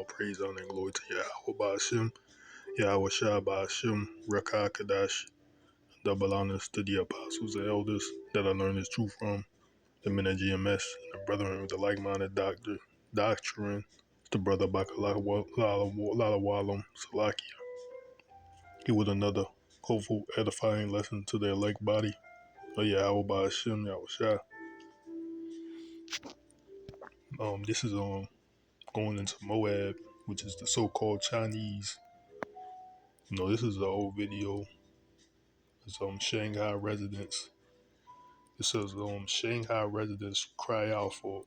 all praise, honor, and glory to YAHAWAHSHI, YAHAWAHSHI, Rekah Kadash. Double honors to the apostles and elders that I learned this truth from, the men of GMS, and the brethren with the like-minded doctrine, the brother Bakalalawalam Salakia. Here with another hopeful, edifying lesson to the elect body of YAHAWAHSHI, YAHAWAHSHI. This is going into Moab, which is the so-called Chinese. This is an old video. It's Shanghai residents. It says Shanghai residents cry out for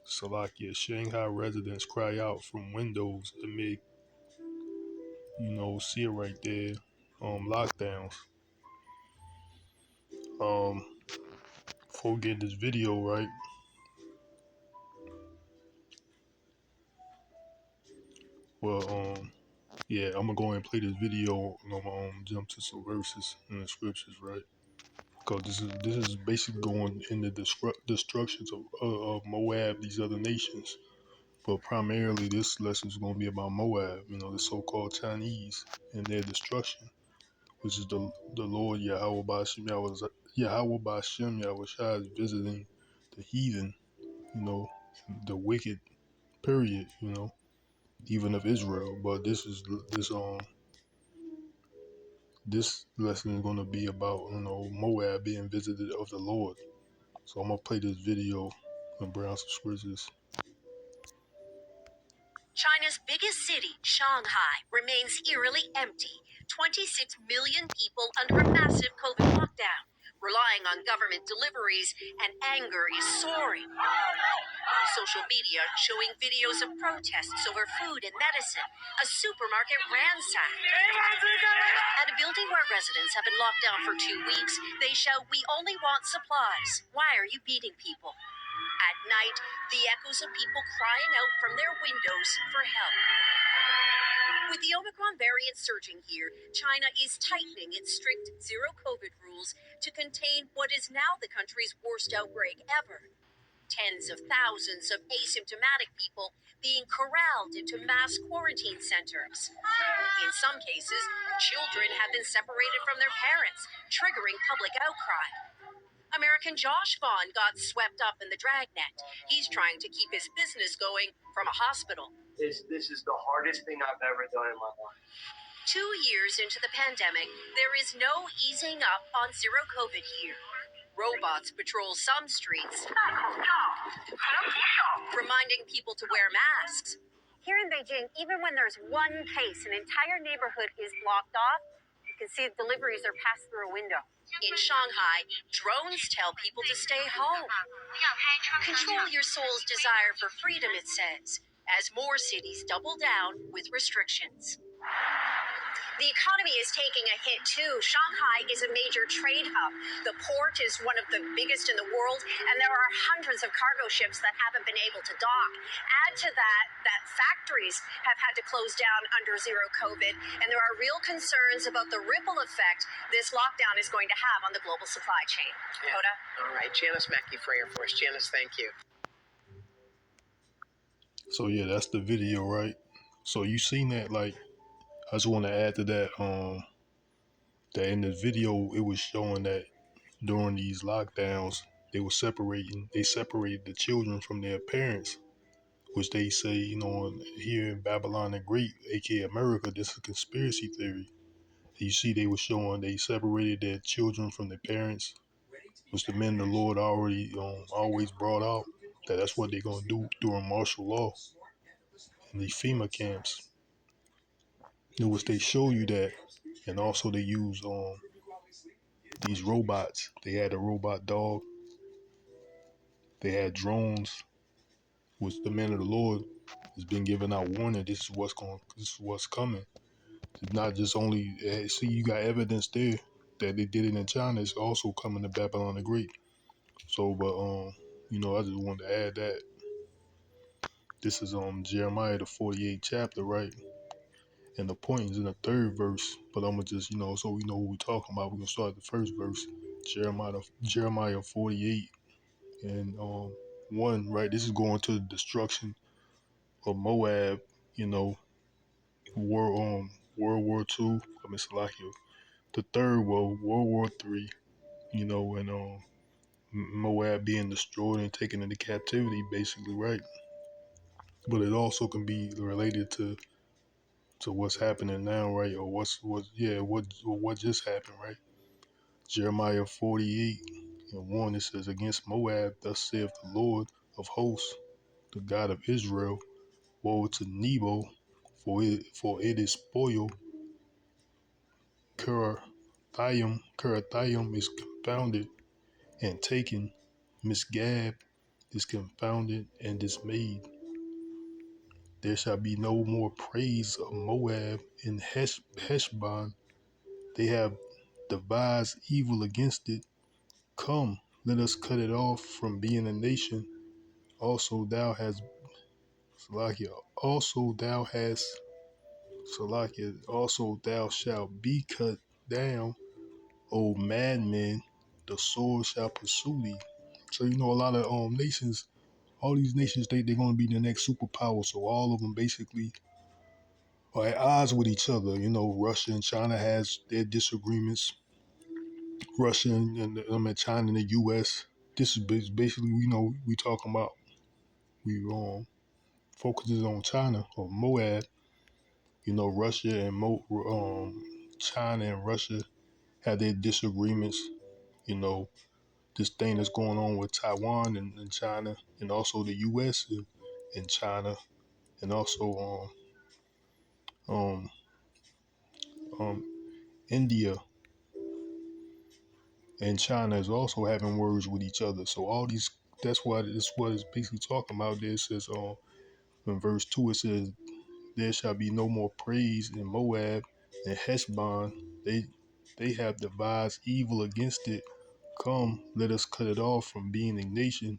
Salakia. Shanghai residents cry out from windows amid, see it right there. Lockdowns. Before we get this video right. Well, yeah, I'm gonna go ahead and play this video and I'm gonna jump to some verses in the scriptures, right? Because this is basically going into destructions of Moab, these other nations. But primarily, this lesson is going to be about Moab, the so-called Chinese and their destruction, which is the Lord YAHAWAHSHI, YAHAWAHSHI is visiting the heathen, the wicked, period, even of Israel. But this lesson is going to be about, Moab being visited of the Lord. So I'm going to play this video and bring out some scriptures. China's biggest city, Shanghai, remains eerily empty. 26 million people under a massive COVID lockdown, relying on government deliveries, and anger is soaring. Social media showing videos of protests over food and medicine, a supermarket ransacked. At a building where residents have been locked down for 2 weeks, they shout, "We only want supplies. Why are you beating people?" At night, the echoes of people crying out from their windows for help. With the Omicron variant surging here, China is tightening its strict zero-COVID rules to contain what is now the country's worst outbreak ever. Tens of thousands of asymptomatic people being corralled into mass quarantine centers. In some cases, children have been separated from their parents, triggering public outcry. American Josh Vaughn got swept up in the dragnet. He's trying to keep his business going from a hospital. This is the hardest thing I've ever done in my life. 2 years into the pandemic, there is no easing up on zero COVID here. Robots patrol some streets, reminding people to wear masks. Here in Beijing, even when there's one case, an entire neighborhood is blocked off. You can see deliveries are passed through a window. In Shanghai, drones tell people to stay home. Control your soul's desire for freedom, it says, as more cities double down with restrictions. The economy is taking a hit too. Shanghai is a major trade hub. The port is one of the biggest in the world, and there are hundreds of cargo ships that haven't been able to dock. Add to that factories have had to close down under zero COVID, and there are real concerns about the ripple effect this lockdown is going to have on the global supply chain. Yeah. Hoda? All right, Janice Mackey for Air Force. Janice, thank you. So yeah, that's the video, right? So you seen that, I just want to add to that, that in the video, it was showing that during these lockdowns, they separated the children from their parents, which they say, here in Babylon the Great, aka America, this is a conspiracy theory. You see, they were showing they separated their children from their parents, which the men of the Lord already always brought out, that's what they're going to do during martial law in these FEMA camps. In which they show you that, and also they use these robots. They had a robot dog. They had drones, which the man of the Lord has been giving out warning. This is what's coming. It's not just only see, you got evidence there that they did it in China. It's also coming to Babylon the Great. So, but I just wanted to add that this is Jeremiah the 48th chapter, right? And the point is in the 3rd verse, but I'm gonna just, so we know what we're talking about, we're gonna start the 1st verse, Jeremiah 48 and 1, right? This is going to the destruction of Moab, you know, war World War II. I mean, Salakia, the third World War III. You know, and Moab being destroyed and taken into captivity, basically, right? But it also can be related to what's happening now, right? Or what just happened, right? Jeremiah 48:1, it says, "Against Moab, thus saith the Lord of hosts, the God of Israel, woe to Nebo, for it is spoiled. Kirathaim is confounded and taken. Misgab is confounded and dismayed. There shall be no more praise of Moab in Heshbon. They have devised evil against it. Come, let us cut it off from being a nation. Also thou hast Salakia. Also thou shalt be cut down, O madman. The sword shall pursue thee." So you know a lot of nations, all these nations they're gonna be the next superpower. So all of them basically are at odds with each other. You know, Russia and China has their disagreements. Russia and China and the U.S. This is basically, you know, we talking about, we focuses on China or Moab. You know, China and Russia have their disagreements. You know, this thing that's going on with Taiwan and China, and also the U.S. and China, and also um, um, India and China is also having words with each other. So all these, that's what it's basically talking about. There it says, in verse 2, it says, "There shall be no more praise in Moab and Heshbon. They have devised evil against it. Come, let us cut it off from being a nation.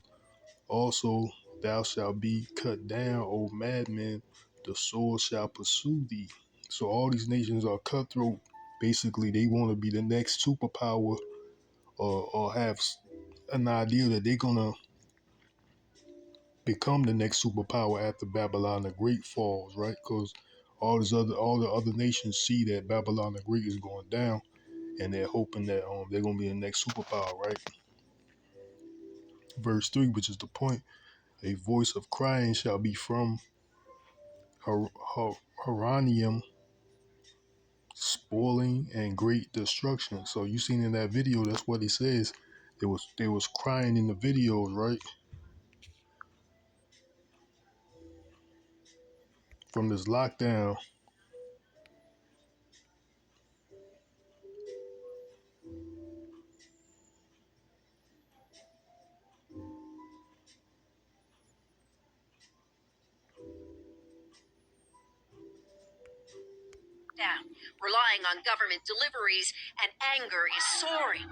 Also, thou shalt be cut down, O madman. The sword shall pursue thee." So all these nations are cutthroat. Basically, they want to be the next superpower, or have an idea that they're gonna become the next superpower after Babylon the Great falls, right? Because all the other nations see that Babylon the Great is going down, and they're hoping that they're gonna be the next superpower, right? Verse 3, which is the point: "A voice of crying shall be from Haranium, spoiling and great destruction." So you seen in that video, that's what it says. They was crying in the videos, right? From this lockdown. Down, relying on government deliveries, and anger is soaring.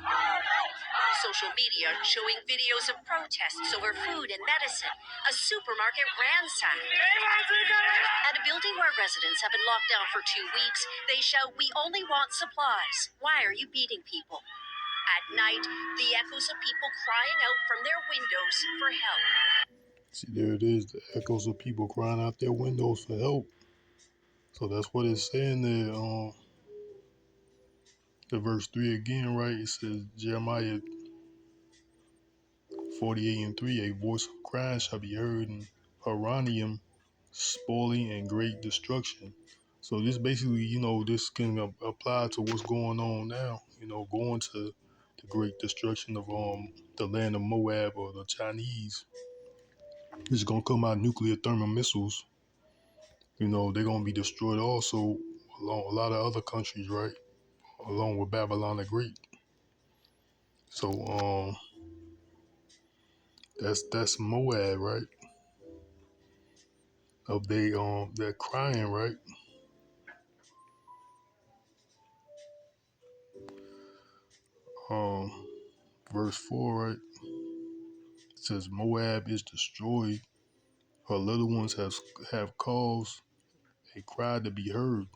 Social media showing videos of protests over food and medicine, a supermarket ransacked, and a building where residents have been locked down for 2 weeks. They shout, "We only want supplies. Why are you beating people?" At night, the echoes of people crying out from their windows for help. See, there it is, the echoes of people crying out their windows for help. So that's what it's saying there. The verse 3 again, right? It says, Jeremiah 48:3, "A voice of crying shall be heard in Haranium, spoiling and great destruction." So this basically, you know, this can apply to what's going on now. You know, going to the great destruction of the land of Moab, or the Chinese. It's gonna come out nuclear thermal missiles. You know, they're gonna be destroyed also, along a lot of other countries, right? Along with Babylon the Great. So that's Moab, right? Of they're crying, right? Um Verse 4, right? It says, "Moab is destroyed, her little ones have caused a cry to be heard."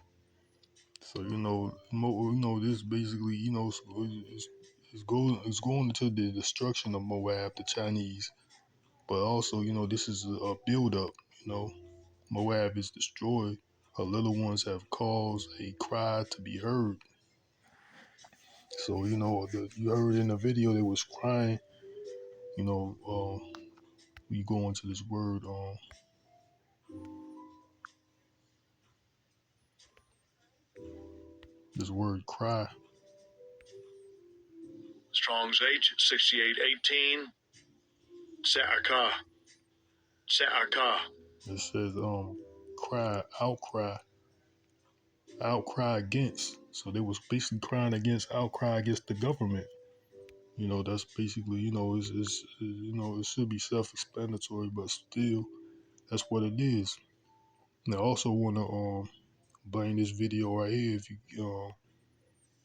So this basically, so it's going into the destruction of Moab, the Chinese. But also, this is a build up, you know. Moab is destroyed. Her little ones have caused a cry to be heard. So, you know, you heard in the video they was crying, you know, we go into this word, cry. Strong's H 6818. Sa'aka. Sa'aka. It says, cry, outcry against. So they was basically crying against, outcry against the government. You know, that's basically, you know, you know, it should be self-explanatory, but still, that's what it is. And I also want to blame this video right here, if you,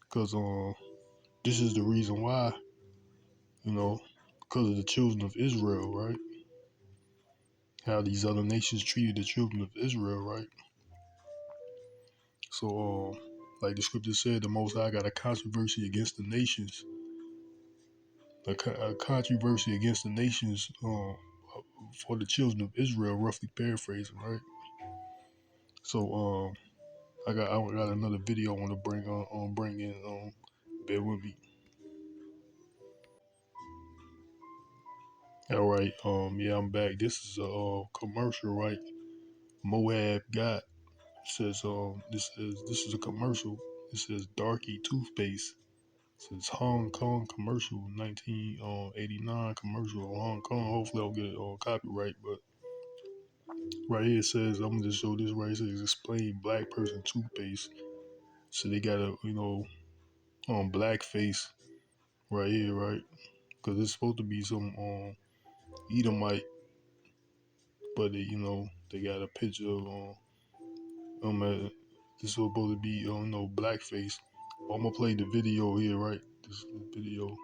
because this is the reason why, you know, because of the children of Israel, right? How these other nations treated the children of Israel, right? So, like the scripture said, the Most High got a controversy against the nations, a controversy against the nations for the children of Israel, roughly paraphrasing, right? So, I got another video I want to bring in. Bear with me. All right. Yeah, I'm back. This is a commercial, right? Moab got says this is a commercial. It says Darky toothpaste. It says Hong Kong commercial, 1989 commercial of Hong Kong. Hopefully I'll get it on copyright, but right here it says, I'm gonna just show this right here. It says explain black person toothpaste. So they got a, you know, blackface right here, right? Because it's supposed to be some Edomite, but they, you know, they got a picture of this is supposed to be you know, blackface. I'm gonna play the video here, right? This video.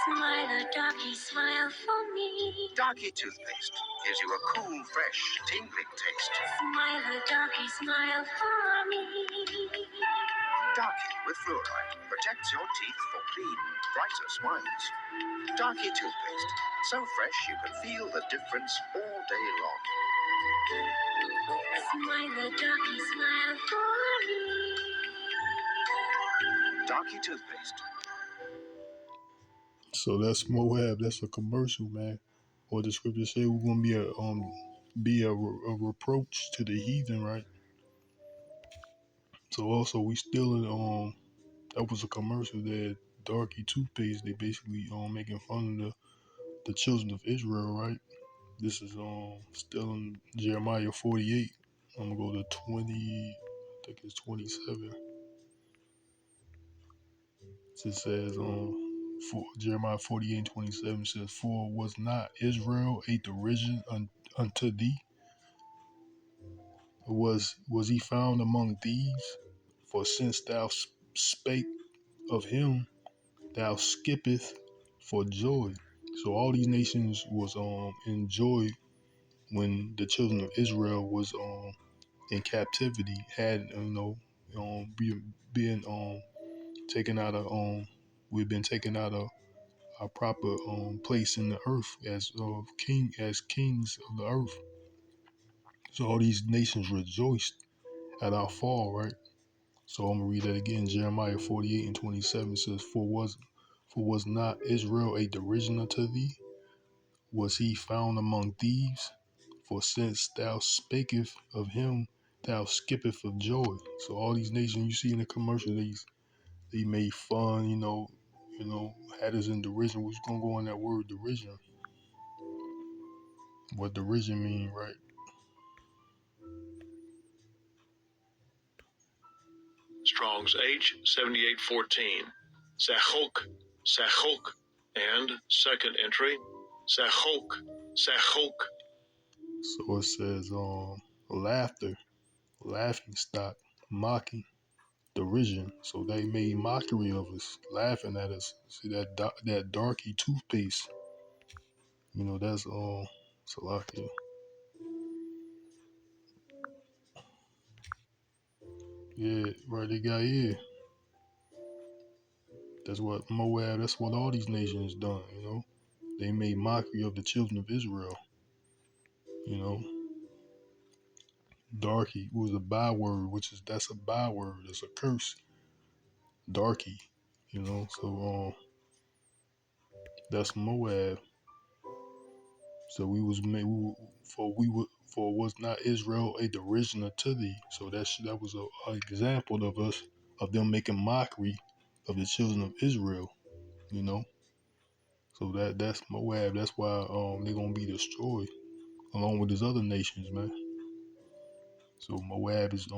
Smile, darky, smile for me. Darky toothpaste gives you a cool, fresh, tingling taste. Smile, darky, smile for me. Darky with fluoride protects your teeth for clean, brighter smiles. Darky toothpaste, so fresh you can feel the difference all day long. Smile, darky, smile for me. Darky toothpaste. So that's Moab. That's a commercial, man. Or the scripture say we're gonna be a reproach to the heathen, right? So also we still in that was a commercial that Darky toothpaste. They basically making fun of the children of Israel, right? This is still in Jeremiah 48. I'm gonna go to 20. I think it's 27. It says for Jeremiah 48:27 says, "For was not Israel a derision unto thee? Was he found among thieves? For since thou spake of him, thou skippeth for joy." So all these nations was in joy when the children of Israel was in captivity, had, you know, being taken out of we've been taken out of our proper place in the earth as kings of the earth. So all these nations rejoiced at our fall, right? So I'm gonna read that again. Jeremiah 48:27 says, For was not Israel a derision unto thee? Was he found among thieves? For since thou spakest of him, thou skippeth of joy. So all these nations you see in the commercial, they made fun, had us in derision. We're gonna go on that word derision. What derision mean, right? Strong's H 7814. Sachok. Sachok. And second entry. Sachok. Sachok. So it says laughter, laughing stock, mocking, derision. So they made mockery of us, laughing at us. See that darky toothpaste. You know, that's Salakia. Yeah, right, they got here. That's what Moab, that's what all these nations done, you know. They made mockery of the children of Israel. You know, darky was a byword, that's a byword. It's a curse. Darky. You know, so that's Moab. So we was made for was not Israel a derision unto thee. So that was a example of us of them making mockery of the children of Israel. You know, so that's Moab. That's why they're gonna be destroyed along with these other nations, man. So Moab is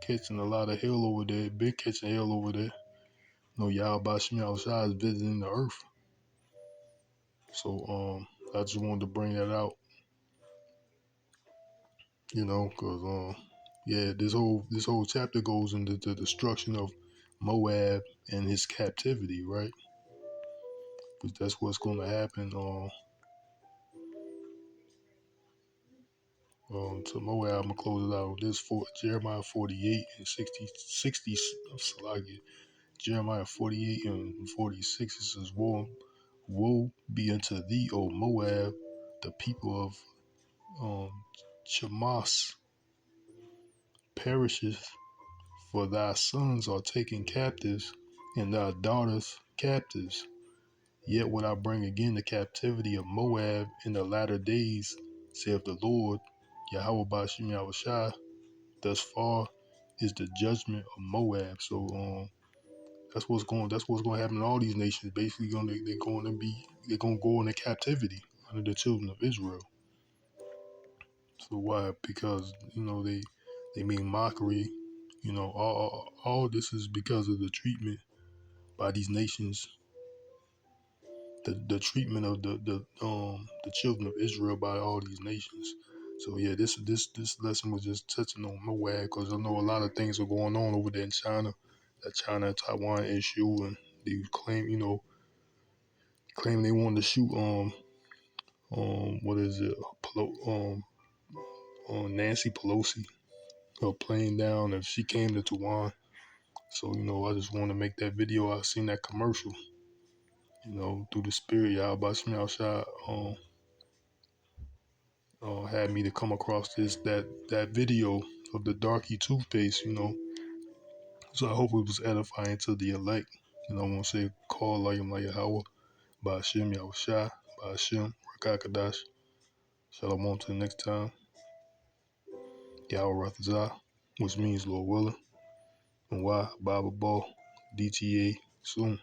catching a lot of hell over there. Been catching hell over there. YAHAWAHSHI is visiting the earth. So I just wanted to bring that out, because yeah, this whole chapter goes into the destruction of Moab and his captivity, right? Because that's what's going to happen to Moab. I'm gonna close it out with this for Jeremiah 48 and 60 Salagi. Jeremiah 48 and 46, it says, Woe be unto thee, O Moab, the people of Chemosh perisheth, for thy sons are taken captives, and thy daughters captives. Yet would I bring again the captivity of Moab in the latter days, saith the Lord, YAHAWAHSHI. Thus far is the judgment of Moab. So that's what's going to happen in all these nations. Basically, they're going to go into captivity under the children of Israel. So why? Because they make mockery. All this is because of the treatment by these nations, the treatment of the children of Israel by all these nations. So yeah, this lesson was just touching on Moab, because I know a lot of things are going on over there in China, that China and Taiwan issue, and they claim they wanted to shoot what is it, Nancy Pelosi, her plane down if she came to Taiwan. So I just want to make that video. I seen that commercial, through the spirit, Yahweh Shemel Shai had me to come across that video of the darky toothpaste. So I hope it was edifying to the elect. I want to say, call like Yahweh, by Hashem Yahweh Shai, by Hashem Rakakadash. Shalom to the next time. Yahweh Rathazah, which means Lord willing. And why Bible Ball, DTA soon.